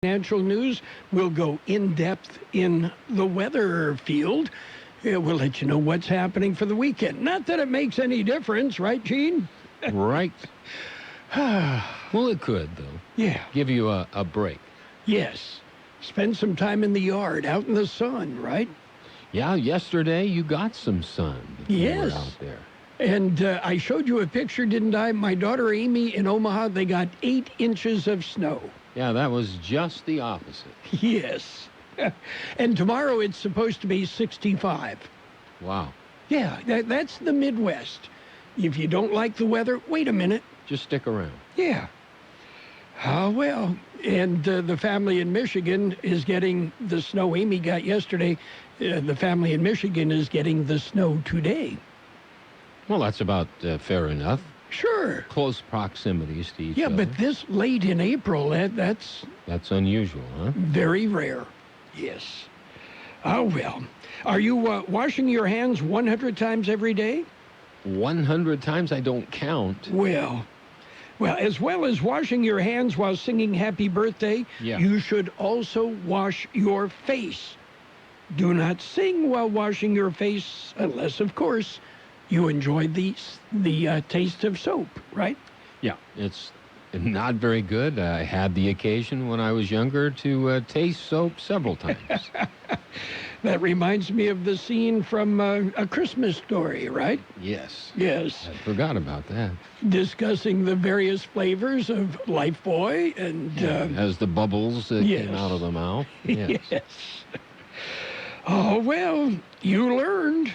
Financial news. We'll go in-depth in the weather field. We'll let you know what's happening for the weekend. Not that it makes any difference, right, Gene? Right. Well, it could, though. Yeah. Give you a break. Yes. Spend some time in the yard, out in the sun, right? Yeah, yesterday you got some sun. Yes. You were out there. And I showed you a picture, didn't I? My daughter Amy in Omaha, they got 8 inches of snow. Yeah, that was just the opposite. Yes. And tomorrow it's supposed to be 65. Wow. Yeah, that's the Midwest. If you don't like the weather, wait a minute. Just stick around. Yeah. Well, and the family in Michigan is getting the snow Amy got yesterday. The family in Michigan is getting the snow today. Well, that's about fair enough. Sure. Close proximities to each other. Yeah, but this late in April, that's unusual, huh? very rare. Yes. Oh, well. Are you washing your hands 100 times every day? 100 times? I don't count. Well, as well as washing your hands while singing happy birthday, you should also wash your face. Do not sing while washing your face unless, of course, you enjoy the taste of soap, right? Yeah, it's not very good. I had the occasion when I was younger to taste soap several times. That reminds me of the scene from A Christmas Story, right? Yes. Yes. I forgot about that. Discussing the various flavors of Lifebuoy and... as the bubbles came out of the mouth. Yes. Yes. Oh, well, you learned.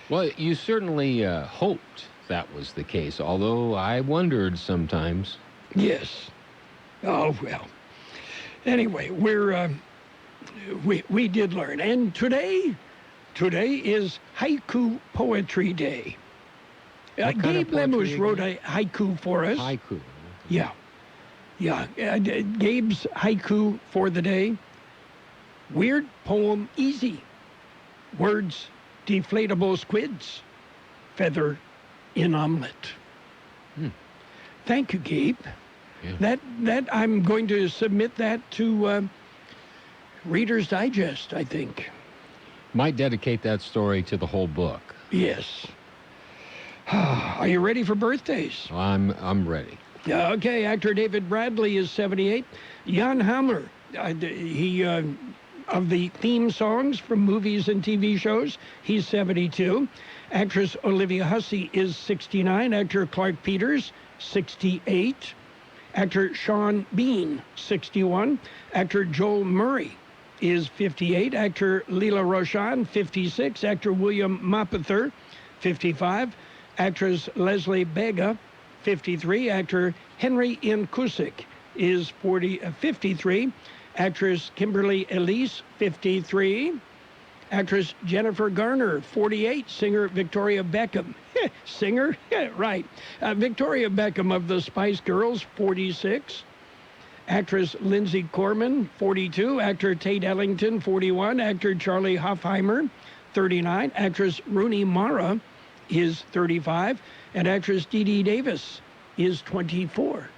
Well, you certainly hoped that was the case, although I wondered sometimes. Yes. Oh, well. Anyway, we did learn. And today is Haiku Poetry Day. Gabe Lemus wrote a haiku for us. Haiku. Yeah. Gabe's haiku for the day. Weird poem easy. Words deflatable squids. Feather in omelet. Thank you, Gabe. Yeah. That I'm going to submit that to Reader's Digest, I think. Might dedicate that story to the whole book. Yes. Are you ready for birthdays? I'm ready. Okay, actor David Bradley is 78. Jan Hammer, he of the theme songs from movies and TV shows, he's 72. Actress Olivia Hussey is 69. Actor Clark Peters, 68. Actor Sean Bean, 61. Actor Joel Murray is 58. Actor Leela Roshan, 56. Actor William Mapother, 55. Actress Leslie Bega, 53. Actor Henry Nkusik is 53. Actress Kimberly Elise, 53. Actress Jennifer Garner, 48. Singer Victoria Beckham. Singer? Yeah, right. Victoria Beckham of the Spice Girls, 46. Actress Lindsay Corman, 42. Actor Tate Ellington, 41. Actor Charlie Hoffheimer, 39. Actress Rooney Mara is 35. And actress Dee Dee Davis is 24.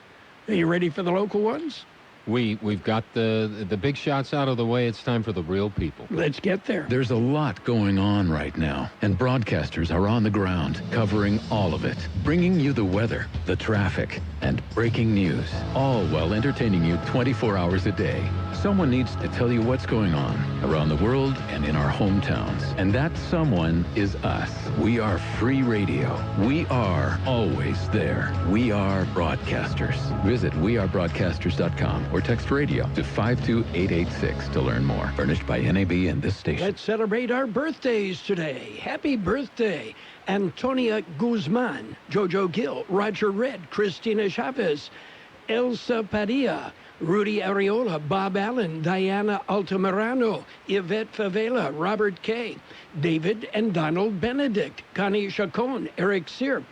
Are you ready for the local ones? We've got the big shots out of the way. It's time for the real people. Let's get there. There's a lot going on right now, and broadcasters are on the ground covering all of it, bringing you the weather, the traffic, and breaking news, all while entertaining you 24 hours a day. Someone needs to tell you what's going on around the world and in our hometowns, and that someone is us. We are free radio. We are always there. We are broadcasters. Visit wearebroadcasters.com or text radio to 52886 to learn more. Furnished by NAB and this station. Let's celebrate our birthdays today. Happy birthday, Antonia Guzman, Jojo Gill, Roger Red, Christina Chavez, Elsa Padilla, Rudy Areola, Bob Allen, Diana Altamirano, Yvette Favela, Robert Kay, David and Donald Benedict, Connie Chacon, Eric Sear,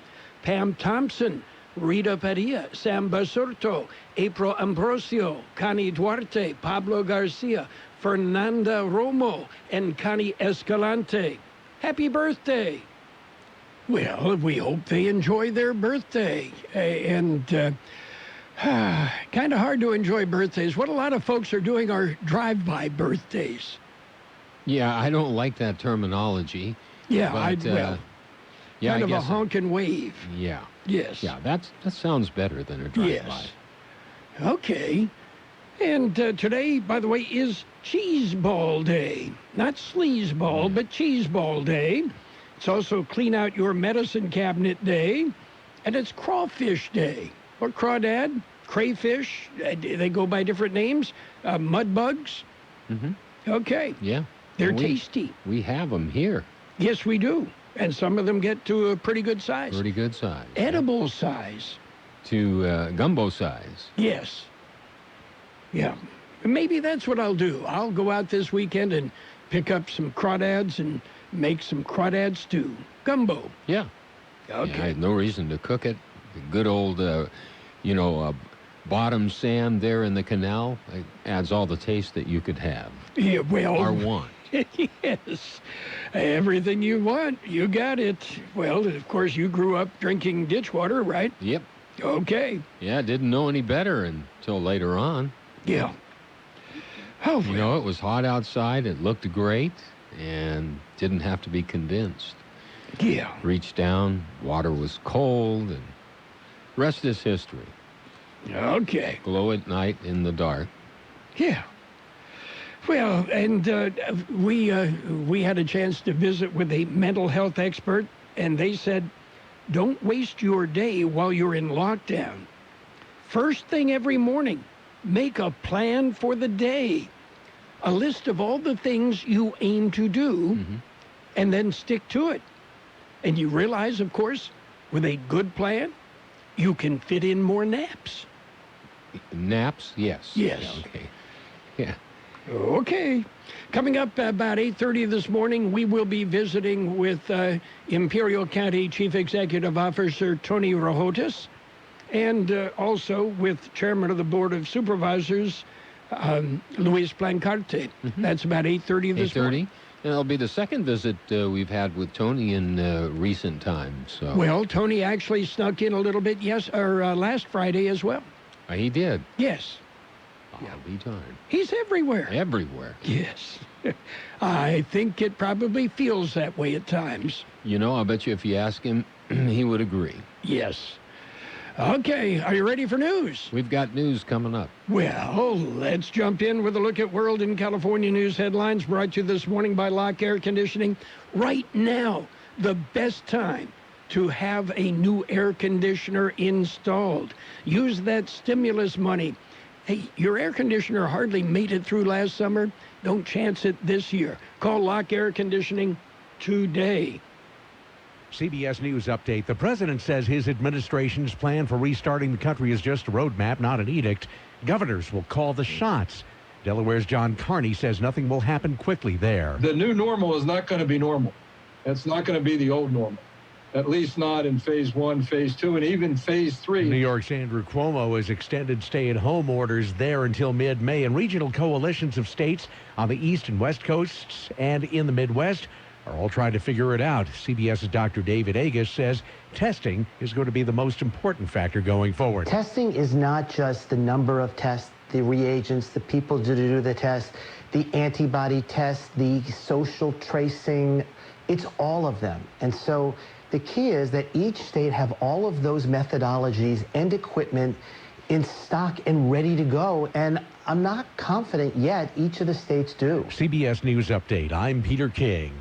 Pam Thompson, Rita Padilla, Sam Basurto, April Ambrosio, Connie Duarte, Pablo Garcia, Fernanda Romo, and Connie Escalante. Happy birthday! Well, we hope they enjoy their birthday. And Kind of hard to enjoy birthdays. What a lot of folks are doing are drive-by birthdays. Yeah, I don't like that terminology. Yeah, but, yeah, kind of a honk and wave. Yeah. Yes. Yeah, that sounds better than a drive-by. Yes. Okay. And today, by the way, is Cheese Ball Day. Not Sleaze Ball, but Cheese Ball Day. It's also Clean Out Your Medicine Cabinet Day. And it's Crawfish Day. Or crawdad, crayfish. They go by different names. Mud bugs. Mm-hmm. Okay. Yeah. They're tasty. We have them here. Yes, we do. And some of them get to a pretty good size. Pretty good size. Edible size. To gumbo size. Yes. Yeah. Maybe that's what I'll do. I'll go out this weekend and pick up some crawdads and make some crawdad stew. Gumbo. Yeah. Okay. Yeah, I had no reason to cook it. The good old, bottom sand there in the canal adds all the taste that you could have. Yeah, well. Or want. Yes. Everything you want, you got it. Well, of course, you grew up drinking ditch water, right? Yep. Okay. Yeah, didn't know any better until later on. Yeah. Oh, You know, it was hot outside, it looked great, and didn't have to be condensed. yeah. Reached down, water was cold, and rest is history. Okay. Glow at night in the dark. Yeah. Well, and we had a chance to visit with a mental health expert, and they said, don't waste your day while you're in lockdown. First thing every morning, make a plan for the day. A list of all the things you aim to do, and then stick to it. And you realize, of course, with a good plan, you can fit in more naps. Naps? Yes. Yes. Yeah, okay. Yeah. Okay. Coming up about 8:30 this morning, we will be visiting with Imperial County Chief Executive Officer Tony Rohotis, and also with Chairman of the Board of Supervisors, Luis Plancarte. That's about 8:30 this morning. 8:30. And it'll be the second visit we've had with Tony in recent times. So. Well, Tony actually snuck in a little bit last Friday as well. He did. Yes. I'll be darned. He's everywhere. Everywhere. Yes. I think it probably feels that way at times. You know, I bet you if you ask him, he would agree. Yes. Okay, are you ready for news? We've got news coming up. Well, let's jump in with a look at World and California news headlines brought to you this morning by Lock Air Conditioning. Right now, the best time to have a new air conditioner installed. Use that stimulus money. Hey, your air conditioner hardly made it through last summer. Don't chance it this year. Call Lock Air Conditioning today. CBS News update. The president says his administration's plan for restarting the country is just a roadmap, not an edict. Governors will call the shots. Delaware's John Carney says nothing will happen quickly there. The new normal is not going to be normal. It's not going to be the old normal. At least not in phase 1, phase 2, and even phase 3. New York's Andrew Cuomo has extended stay-at-home orders there until mid-May, and regional coalitions of states on the east and west coasts and in the Midwest are all trying to figure it out. CBS's Dr. David Agus says testing is going to be the most important factor going forward. Testing is not just the number of tests, the reagents, the people to do the test, the antibody test, the social tracing. It's all of them. And so the key is that each state have all of those methodologies and equipment in stock and ready to go. And I'm not confident yet each of the states do. CBS News Update. I'm Peter King.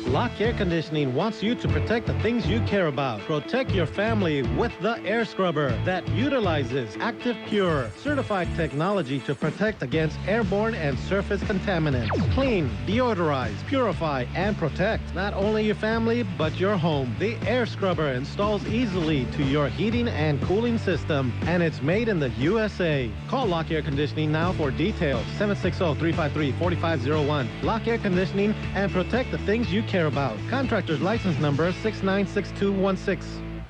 Lock Air Conditioning wants you to protect the things you care about. Protect your family with the air scrubber that utilizes Active Pure, certified technology to protect against airborne and surface contaminants. Clean, deodorize, purify, and protect not only your family, but your home. The air scrubber installs easily to your heating and cooling system, and it's made in the USA. Call Lock Air Conditioning now for details. 760-353-4501. Lock Air Conditioning, and protect the things you care about. Contractor's license number 696216.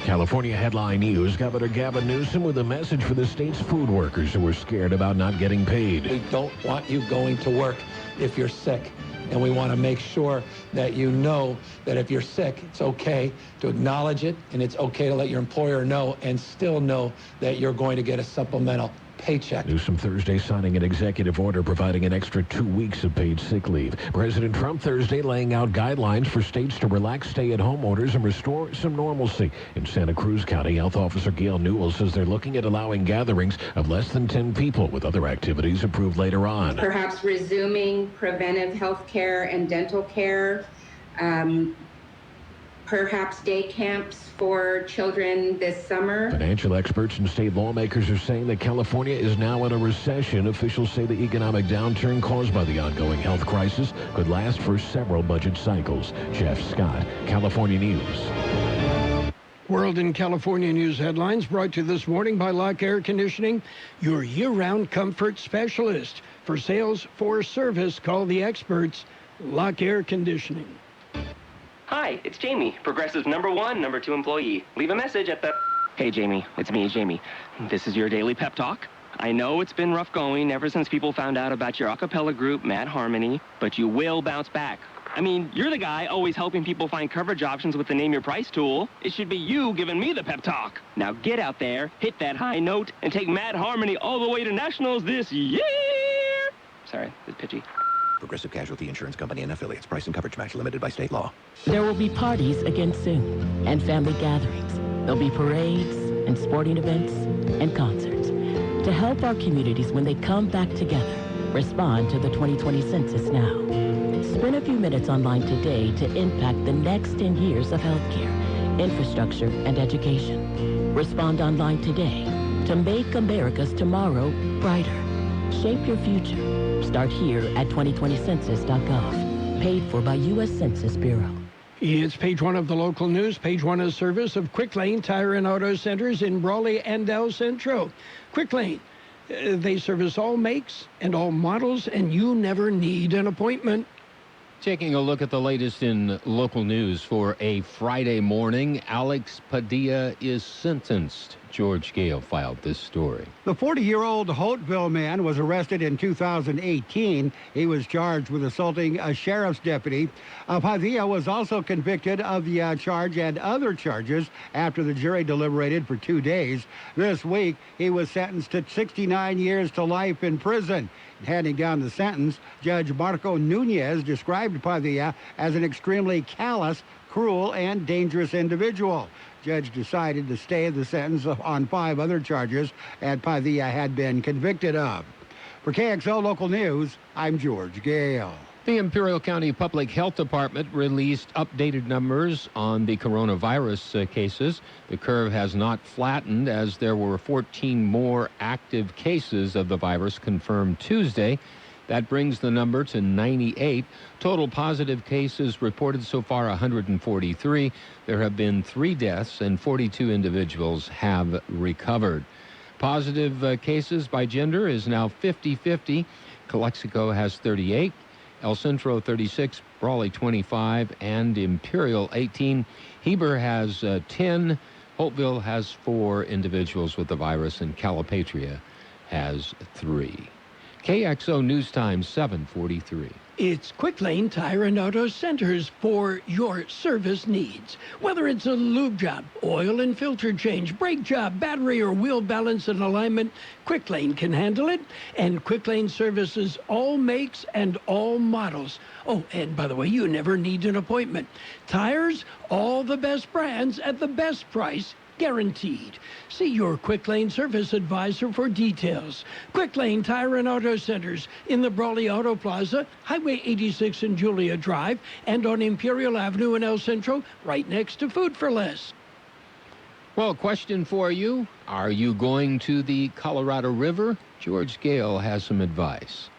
California headline news. Governor Gavin Newsom with a message for the state's food workers who are scared about not getting paid. We don't want you going to work if you're sick. and we want to make sure that you know that if you're sick, it's okay to acknowledge it, and it's okay to let your employer know and still know that you're going to get a supplemental paycheck. Newsom Thursday signing an executive order providing an extra 2 weeks of paid sick leave. President Trump Thursday laying out guidelines for states to relax stay-at-home orders and restore some normalcy. In Santa Cruz County, Health Officer Gail Newell says they're looking at allowing gatherings of less than 10 people, with other activities approved later on. Perhaps resuming preventive health care and dental care, perhaps day camps for children this summer. Financial experts and state lawmakers are saying that California is now in a recession. Officials say the economic downturn caused by the ongoing health crisis could last for several budget cycles. Jeff Scott, California News. World and California news headlines brought to you this morning by Lock Air Conditioning, your year-round comfort specialist. For sales, for service, call the experts, Lock Air Conditioning. Hi, it's Jamie, Progressive's #1, #2 employee. Leave a message at the... Hey, Jamie, it's me, Jamie. This is your daily pep talk. I know it's been rough going ever since people found out about your a cappella group, Mad Harmony, but you will bounce back. I mean, you're the guy always helping people find coverage options with the Name Your Price tool. It should be you giving me the pep talk. Now get out there, hit that high note, and take Mad Harmony all the way to nationals this year. Sorry, it's pitchy. Progressive Casualty Insurance Company and affiliates. Price and coverage match limited by state law. There will be parties again soon, and family gatherings. There'll be parades and sporting events and concerts. To help our communities when they come back together, respond to the 2020 census now. Spend a few minutes online today to impact the next 10 years of healthcare, infrastructure, and education. Respond online today to make America's tomorrow brighter. Shape your future. Start here at 2020census.gov. Paid for by U.S. Census Bureau. It's page one of the local news. Page one is service of Quick Lane Tire and Auto Centers in Brawley and El Centro. Quick Lane, they service all makes and all models, and you never need an appointment. Taking a look at the latest in local news for a Friday morning, Alex Padilla is sentenced. George Gale filed this story. The 40-year-old Holtville man was arrested in 2018. He was charged with assaulting a sheriff's deputy. Padilla was also convicted of the charge and other charges after the jury deliberated for 2 days. This week, he was sentenced to 69 years to life in prison. Handing down the sentence, Judge Marco Nunez described Padilla as an extremely callous, cruel, and dangerous individual. Judge decided to stay the sentence on 5 other charges that Padilla had been convicted of. For KXO Local News, I'm George Gale. The Imperial County Public Health Department released updated numbers on the coronavirus cases. The curve has not flattened, as there were 14 more active cases of the virus confirmed Tuesday. That brings the number to 98. Total positive cases reported so far 143. There have been 3 deaths and 42 individuals have recovered. Positive cases by gender is now 50-50. Calexico has 38. El Centro 36, Brawley 25, and Imperial 18. Heber has 10. Holtville has 4 individuals with the virus, and Calipatria has 3. KXO News Time 7:43. It's Quick Lane Tire and Auto Centers for your service needs. Whether it's a lube job, oil and filter change, brake job, battery or wheel balance and alignment, Quick Lane can handle it. And Quick Lane services all makes and all models. Oh, and by the way, you never need an appointment. Tires, all the best brands at the best price. Guaranteed. See your Quick Lane service advisor for details. Quick Lane Tire and Auto Centers in the Brawley Auto Plaza, Highway 86 and Julia Drive, and on Imperial Avenue in El Centro, right next to Food for Less. Well, question for you. Are you going to the Colorado River? George Gale has some advice.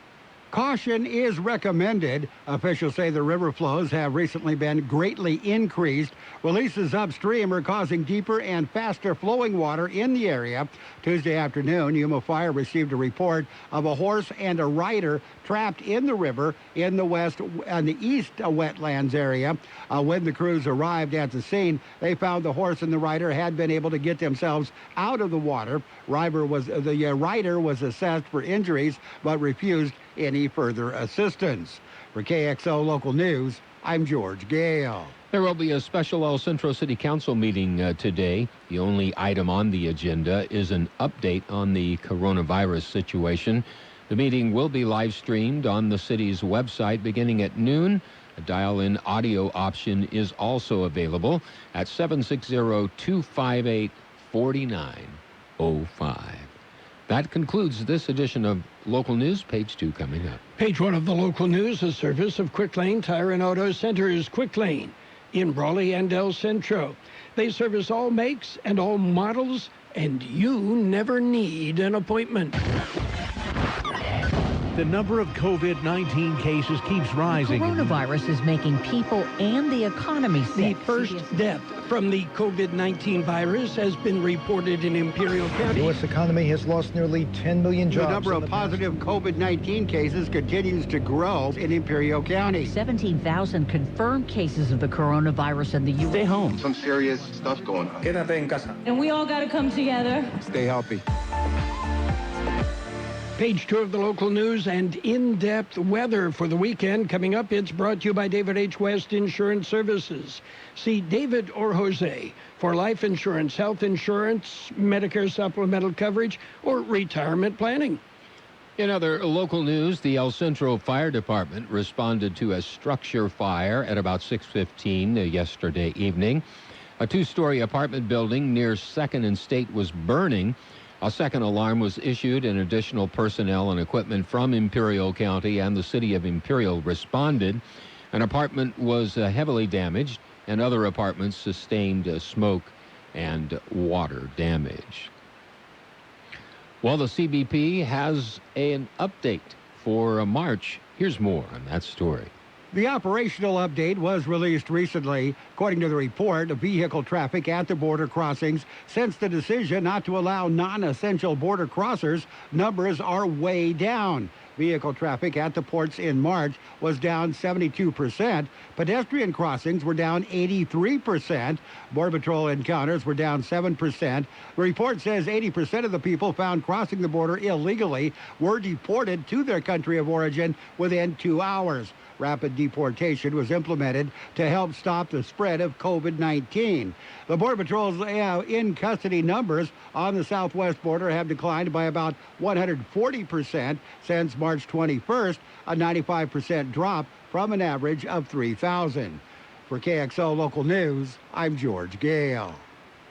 Caution is recommended. Officials say the river flows have recently been greatly increased. Releases upstream are causing deeper and faster flowing water in the area. Tuesday afternoon, Yuma Fire received a report of a horse and a rider trapped in the river in the west and the east wetlands area. When the crews arrived at the scene, they found the horse and the rider had been able to get themselves out of the water. The rider was assessed for injuries but refused any any further assistance. For KXO Local News, I'm George Gale. There will be a special El Centro City Council meeting today. The only item on the agenda is an update on the coronavirus situation. The meeting will be live streamed on the city's website beginning at noon. A dial-in audio option is also available at 760-258-4905. That concludes this edition of Local News. Page 2 coming up. Page 1 of the Local News, a service of Quick Lane Tire and Auto Centers. Quick Lane in Brawley and El Centro. They service all makes and all models, and you never need an appointment. The number of COVID-19 cases keeps rising. Coronavirus is making people and the economy The sick. first death from the COVID-19 virus has been reported in Imperial County. The U.S. economy has lost nearly 10 million jobs. The number of positive COVID-19 cases continues to grow in Imperial County. 17,000 confirmed cases of the coronavirus in the U.S. Stay home. Some serious stuff going on. Quédate en casa. And we all got to come together. Stay healthy. Page 2 of the Local News and in-depth weather for the weekend. Coming up, it's brought to you by David H. West Insurance Services. See David or Jose for life insurance, health insurance, Medicare supplemental coverage, or retirement planning. In other local news, the El Centro Fire Department responded to a structure fire at about 6:15 yesterday evening. A two-story apartment building near 2nd and State was burning. A second alarm was issued, and additional personnel and equipment from Imperial County and the city of Imperial responded. An apartment was heavily damaged, and other apartments sustained smoke and water damage. Well, the CBP has an update for March. Here's more on that story. The operational update was released recently. According to the report, vehicle traffic at the border crossings since the decision not to allow non-essential border crossers, numbers are way down. Vehicle traffic at the ports in March was down 72%. Pedestrian crossings were down 83%. Border Patrol encounters were down 7%. The report says 80% of the people found crossing the border illegally were deported to their country of origin within 2 hours. Rapid deportation was implemented to help stop the spread of COVID-19. The Border Patrol's in-custody numbers on the southwest border have declined by about 140% since March 21st, a 95% drop from an average of 3,000. For KXO Local News, I'm George Gale.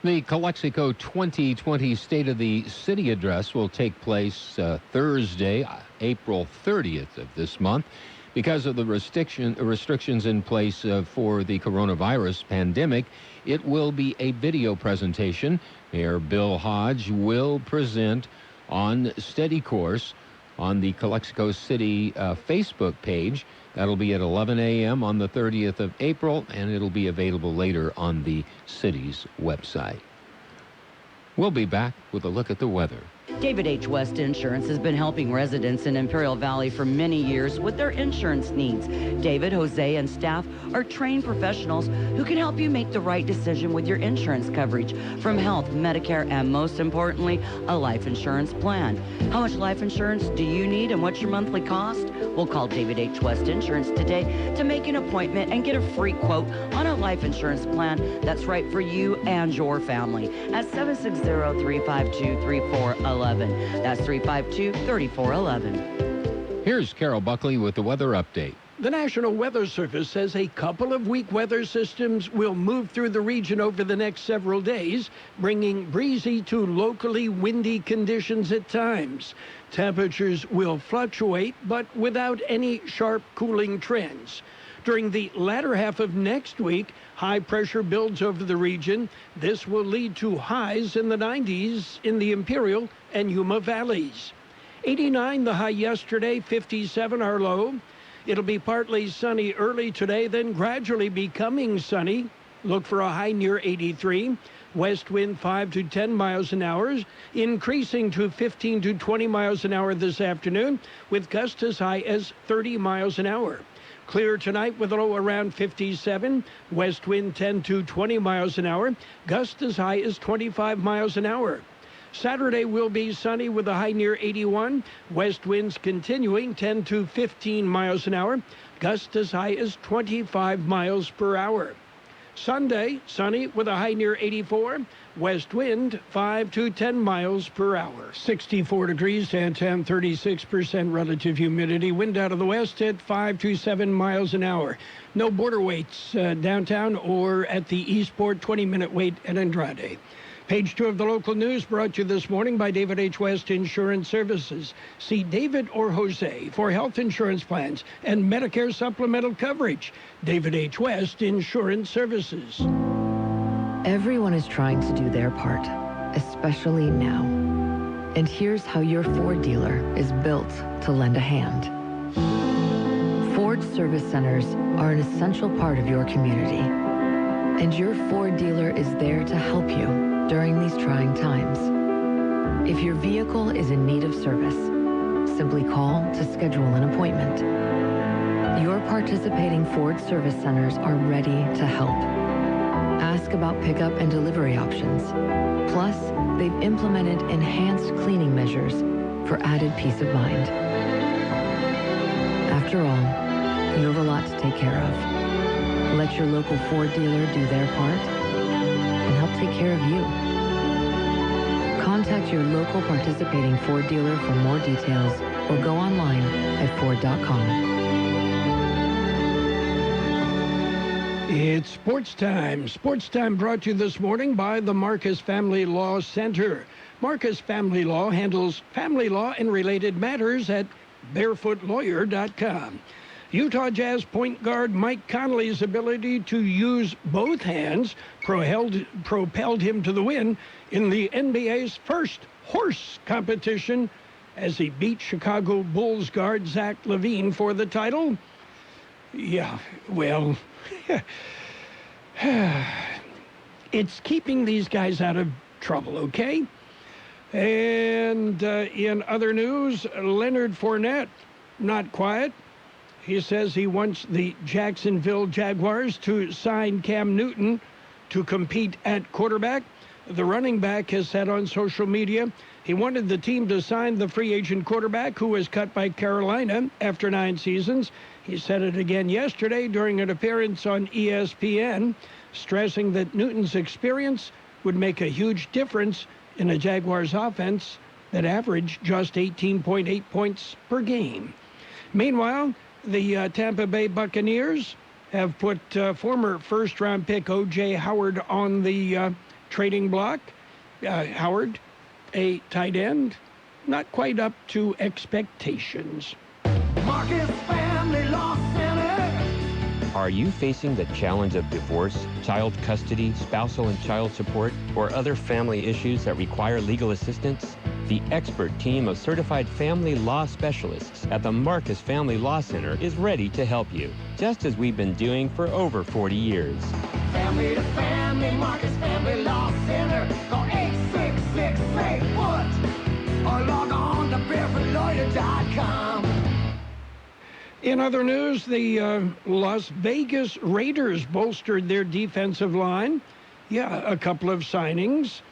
The Calexico 2020 State of the City address will take place Thursday, April 30th of this month. Because of the restrictions in place for the coronavirus pandemic, it will be a video presentation. Mayor Bill Hodge will present on Steady Course on the Calexico City Facebook page. That'll be at 11 a.m. on the 30th of April, and it'll be available later on the city's website. We'll be back with a look at the weather. David H. West Insurance has been helping residents in Imperial Valley for many years with their insurance needs. David, Jose, and staff are trained professionals who can help you make the right decision with your insurance coverage, from health, Medicare, and most importantly, a life insurance plan. How much life insurance do you need and what's your monthly cost? We'll call David H. West Insurance today to make an appointment and get a free quote on a life insurance plan that's right for you and your family at 760-352-3411. That's 352-3411. Here's Carroll Buckley with the weather update. The National Weather Service says a couple of weak weather systems will move through the region over the next several days, bringing breezy to locally windy conditions at times. Temperatures will fluctuate, but without any sharp cooling trends. During the latter half of next week, high pressure builds over the region. This will lead to highs in the 90s in the Imperial and Yuma valleys. 89 the high yesterday, 57 our low. It'll be partly sunny early today, then gradually becoming sunny. Look for a high near 83. West wind 5 to 10 miles an hour, increasing to 15 to 20 miles an hour this afternoon, with gusts as high as 30 miles an hour. Clear tonight with a low around 57. West wind 10 to 20 miles an hour. Gusts as high as 25 miles an hour. Saturday will be sunny with a high near 81. West winds continuing 10 to 15 miles an hour. Gusts as high as 25 miles per hour. Sunday, sunny with a high near 84. West wind 5 to 10 miles per hour. 64 degrees, downtown 36% relative humidity. Wind out of the west at 5 to 7 miles an hour. No border waits downtown or at the Eastport, 20-minute wait at Andrade. Page 2 of the local news brought to you this morning by David H. West Insurance Services. See David or Jose for health insurance plans and Medicare supplemental coverage. David H. West Insurance Services. Everyone is trying to do their part, especially now. And here's how your Ford dealer is built to lend a hand. Ford service centers are an essential part of your community. And your Ford dealer is there to help you during these trying times. If your vehicle is in need of service, simply call to schedule an appointment. Your participating Ford service centers are ready to help. Ask about pickup and delivery options. Plus, they've implemented enhanced cleaning measures for added peace of mind. After all, you have a lot to take care of. Let your local Ford dealer do their part and help take care of you. Contact your local participating Ford dealer for more details or go online at Ford.com. It's sports time. Sports time brought to you this morning by the Marcus Family Law Center. Marcus Family Law handles family law and related matters at barefootlawyer.com. Utah Jazz point guard Mike Conley's ability to use both hands propelled him to the win in the NBA's first horse competition as he beat Chicago Bulls guard Zach LaVine for the title. Yeah, well, it's keeping these guys out of trouble, okay? And in other news, Leonard Fournette, not quiet. He says he wants the Jacksonville Jaguars to sign Cam Newton to compete at quarterback. The running back has said on social media he wanted the team to sign the free agent quarterback who was cut by Carolina after 9 seasons. He said it again yesterday during an appearance on ESPN, stressing that Newton's experience would make a huge difference in a Jaguars offense that averaged just 18.8 points per game. Meanwhile, the Tampa Bay Buccaneers have put former first-round pick O.J. Howard on the trading block. Howard, a tight end, not quite up to expectations. Marcus Family Law Center. Are you facing the challenge of divorce, child custody, spousal and child support, or other family issues that require legal assistance? The expert team of certified family law specialists at the Marcus Family Law Center is ready to help you, just as we've been doing for over 40 years. Family to family, Marcus Family Law Center. Call 866-SAY-WHAT or log on to barefootlawyer.com. In other news, the Las Vegas Raiders bolstered their defensive line. Yeah, a couple of signings.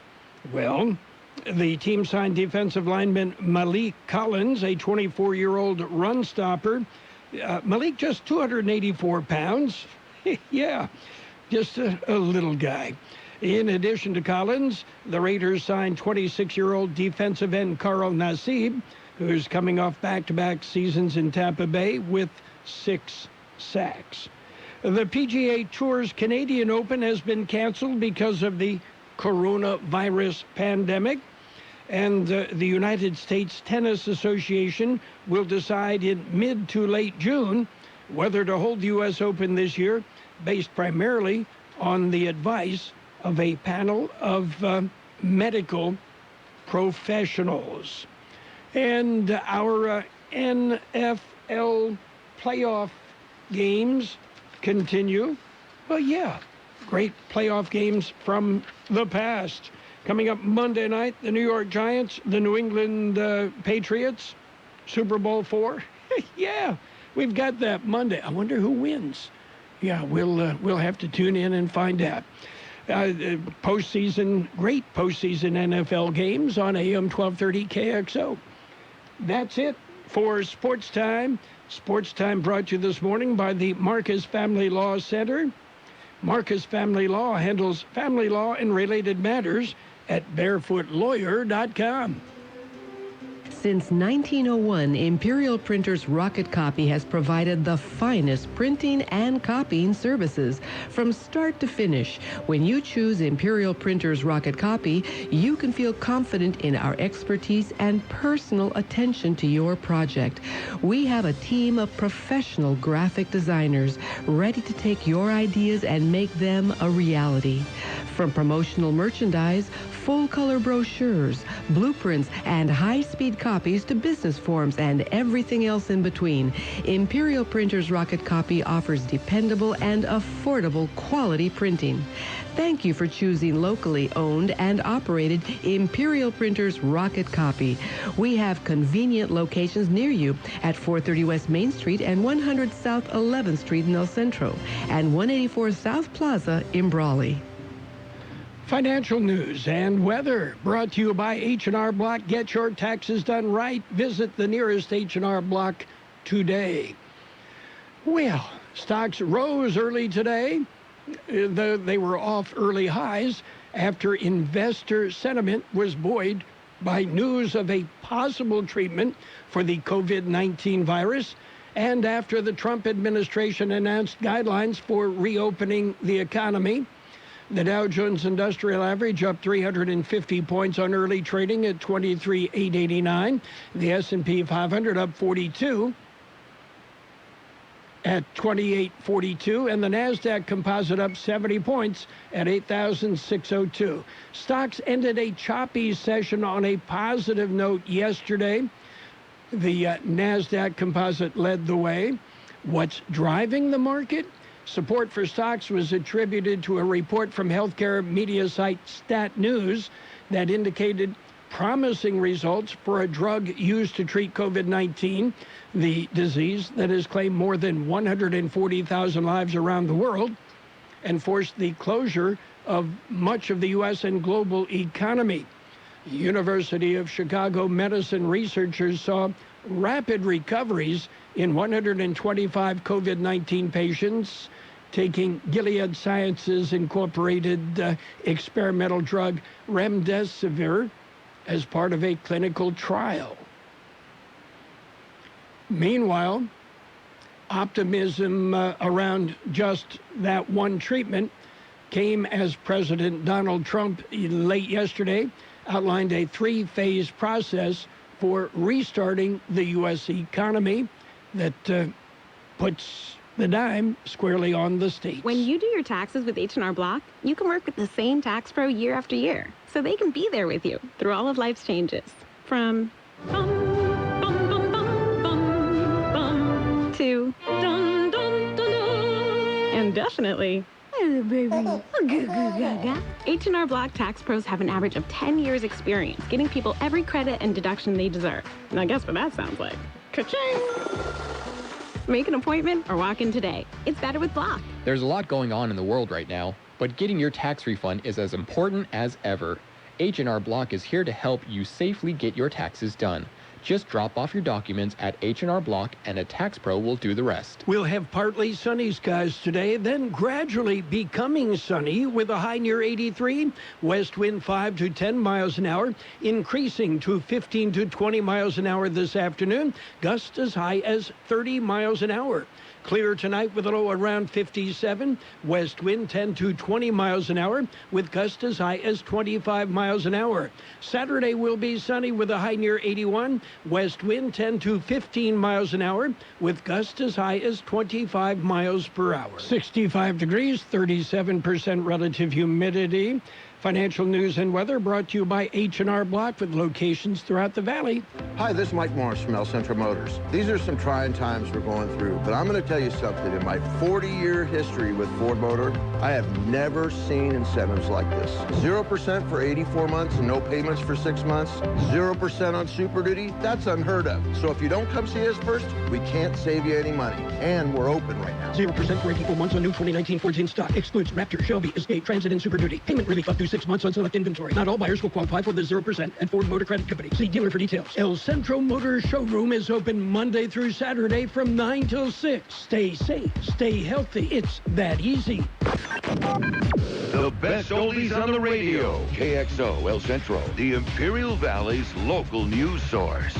Well, the team signed defensive lineman Malik Collins, a 24-year-old run stopper. Malik just 284 pounds. Yeah, just a little guy. In addition to Collins, the Raiders signed 26-year-old defensive end Carroll Nassib, who's coming off back-to-back seasons in Tampa Bay with 6 sacks. The PGA Tour's Canadian Open has been canceled because of the coronavirus pandemic, and the United States Tennis Association will decide in mid to late June whether to hold the U.S. Open this year, based primarily on the advice of a panel of medical professionals. And our NFL playoff games continue. Well, yeah, great playoff games from the past. Coming up Monday night, the New York Giants, the New England Patriots, Super Bowl IV. Yeah, we've got that Monday. I wonder who wins. Yeah, we'll have to tune in and find out. postseason, great postseason NFL games on AM 1230 KXO. That's it for Sports Time. Sports Time brought to you this morning by the Marcus Family Law Center. Marcus Family Law handles family law and related matters at barefootlawyer.com. Since 1901, Imperial Printers Rocket Copy has provided the finest printing and copying services from start to finish. When you choose Imperial Printers Rocket Copy, you can feel confident in our expertise and personal attention to your project. We have a team of professional graphic designers ready to take your ideas and make them a reality. From promotional merchandise, full-color brochures, blueprints, and high-speed copies to business forms and everything else in between, Imperial Printers Rocket Copy offers dependable and affordable quality printing. Thank you for choosing locally owned and operated Imperial Printers Rocket Copy. We have convenient locations near you at 430 West Main Street and 100 South 11th Street in El Centro and 184 South Plaza in Brawley. Financial news and weather brought to you by H&R Block. Get your taxes done right. Visit the nearest H&R Block today. Well, stocks rose early today. They were off early highs after investor sentiment was buoyed by news of a possible treatment for the COVID-19 virus and after the Trump administration announced guidelines for reopening the economy. The Dow Jones Industrial Average up 350 points on early trading at 23,889. The S&P 500 up 42 at 2842, and the Nasdaq Composite up 70 points at 8,602. Stocks ended a choppy session on a positive note yesterday. The Nasdaq Composite led the way. What's driving the market? Support for stocks was attributed to a report from healthcare media site Stat News that indicated promising results for a drug used to treat COVID-19, the disease that has claimed more than 140,000 lives around the world and forced the closure of much of the U.S. and global economy. University of Chicago medicine researchers saw rapid recoveries in 125 COVID-19 patients taking Gilead Sciences Incorporated experimental drug remdesivir as part of a clinical trial. Meanwhile, optimism around just that one treatment came as President Donald Trump late yesterday outlined a three-phase process for restarting the U.S. economy that puts the dime squarely on the states. When you do your taxes with H&R Block, you can work with the same tax pro year after year, so they can be there with you through all of life's changes. From bum, bum, bum, bum, bum, bum, to dun, dun, dun, dun, and definitely H&R Block tax pros have an average of 10 years experience, getting people every credit and deduction they deserve. Now guess what that sounds like? Ka-ching! Make an appointment or walk in today. It's better with Block. There's a lot going on in the world right now, but getting your tax refund is as important as ever. H&R Block is here to help you safely get your taxes done. Just drop off your documents at H&R Block and a tax pro will do the rest. We'll have partly sunny skies today, then gradually becoming sunny with a high near 83. West wind 5 to 10 miles an hour, increasing to 15 to 20 miles an hour this afternoon. Gusts as high as 30 miles an hour. Clear tonight with a low around 57. West wind 10 to 20 miles an hour with gusts as high as 25 miles an hour. Saturday will be sunny with a high near 81. West wind 10 to 15 miles an hour with gusts as high as 25 miles per hour. 65 degrees, 37% relative humidity. Financial news and weather brought to you by H&R Block with locations throughout the valley. Hi, this is Mike Morris from El Centro Motors. These are some trying times we're going through, but I'm going to tell you something. In my 40-year history with Ford Motor, I have never seen incentives like this. 0% for 84 months and no payments for 6 months. 0% on Super Duty. That's unheard of. So if you don't come see us first, we can't save you any money. And we're open right now. 0% for 84 months on new 2019 Fords in stock. Excludes Raptor, Shelby, Escape, Transit, and Super Duty. Payment relief up to 6 months on select inventory. Not all buyers will qualify for the 0% and Ford Motor Credit Company. See dealer for details. El Centro Motor Showroom is open Monday through Saturday from 9 till 6. Stay safe. Stay healthy. It's that easy. The best oldies on the radio. KXO El Centro, the Imperial Valley's local news source.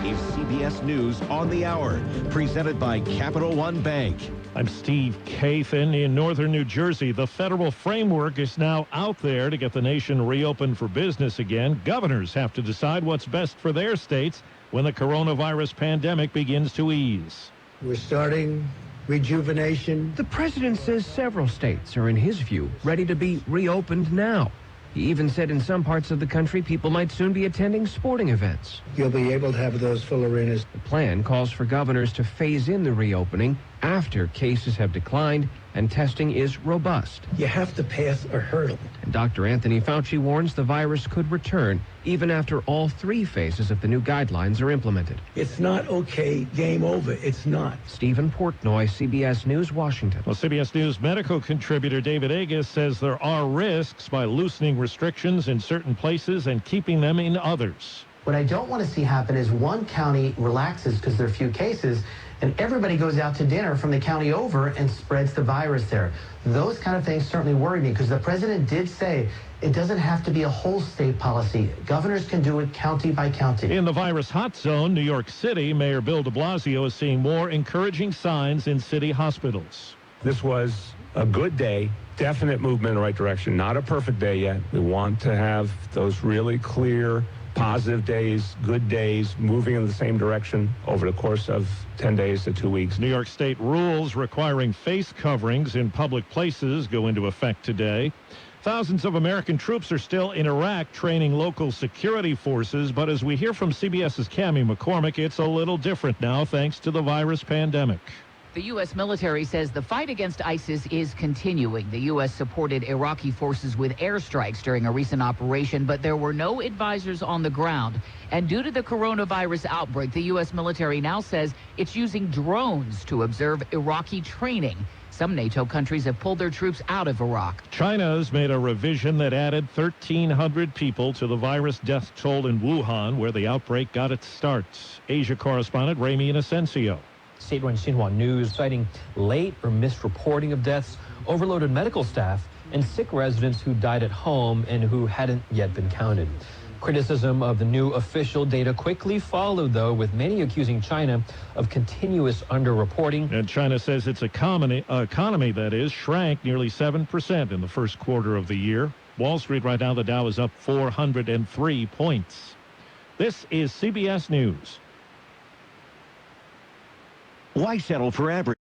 This is CBS News on the Hour, presented by Capital One Bank. I'm Steve Kathan. In northern New Jersey, the federal framework is now out there to get the nation reopened for business again. Governors have to decide what's best for their states when the coronavirus pandemic begins to ease. We're starting rejuvenation. The president says several states are, in his view, ready to be reopened now. He even said in some parts of the country people might soon be attending sporting events. You'll be able to have those full arenas. The plan calls for governors to phase in the reopening after cases have declined and testing is robust. You have to pass a hurdle. And Dr. Anthony Fauci warns the virus could return even after all 3 phases of the new guidelines are implemented. It's not okay, game over. It's not. Stephen Portnoy, CBS News, Washington. Well, CBS News medical contributor David Agus says there are risks by loosening restrictions in certain places and keeping them in others. What I don't want to see happen is one county relaxes because there are few cases, and everybody goes out to dinner from the county over and spreads the virus there. Those kind of things certainly worry me because the president did say it doesn't have to be a whole state policy. Governors can do it county by county. In the virus hot zone, New York City, Mayor Bill de Blasio is seeing more encouraging signs in city hospitals. This was a good day, definite movement in the right direction. Not a perfect day yet. We want to have those really clear, positive days, good days, moving in the same direction over the course of 10 days to 2 weeks. New York State rules requiring face coverings in public places go into effect today. Thousands of American troops are still in Iraq training local security forces, but as we hear from CBS's Cammie McCormick, it's a little different now thanks to the virus pandemic. The U.S. military says the fight against ISIS is continuing. The U.S. supported Iraqi forces with airstrikes during a recent operation, but there were no advisors on the ground. And due to the coronavirus outbreak, the U.S. military now says it's using drones to observe Iraqi training. Some NATO countries have pulled their troops out of Iraq. China's made a revision that added 1,300 people to the virus death toll in Wuhan, where the outbreak got its start. Asia correspondent Ramy Inocencio. Statewide Xinhua News citing late or misreporting of deaths, overloaded medical staff, and sick residents who died at home and who hadn't yet been counted. Criticism of the new official data quickly followed, though, with many accusing China of continuous underreporting. And China says its economy, that is, shrank nearly 7% in the first quarter of the year. Wall Street right now, the Dow is up 403 points. This is CBS News. Why settle for average?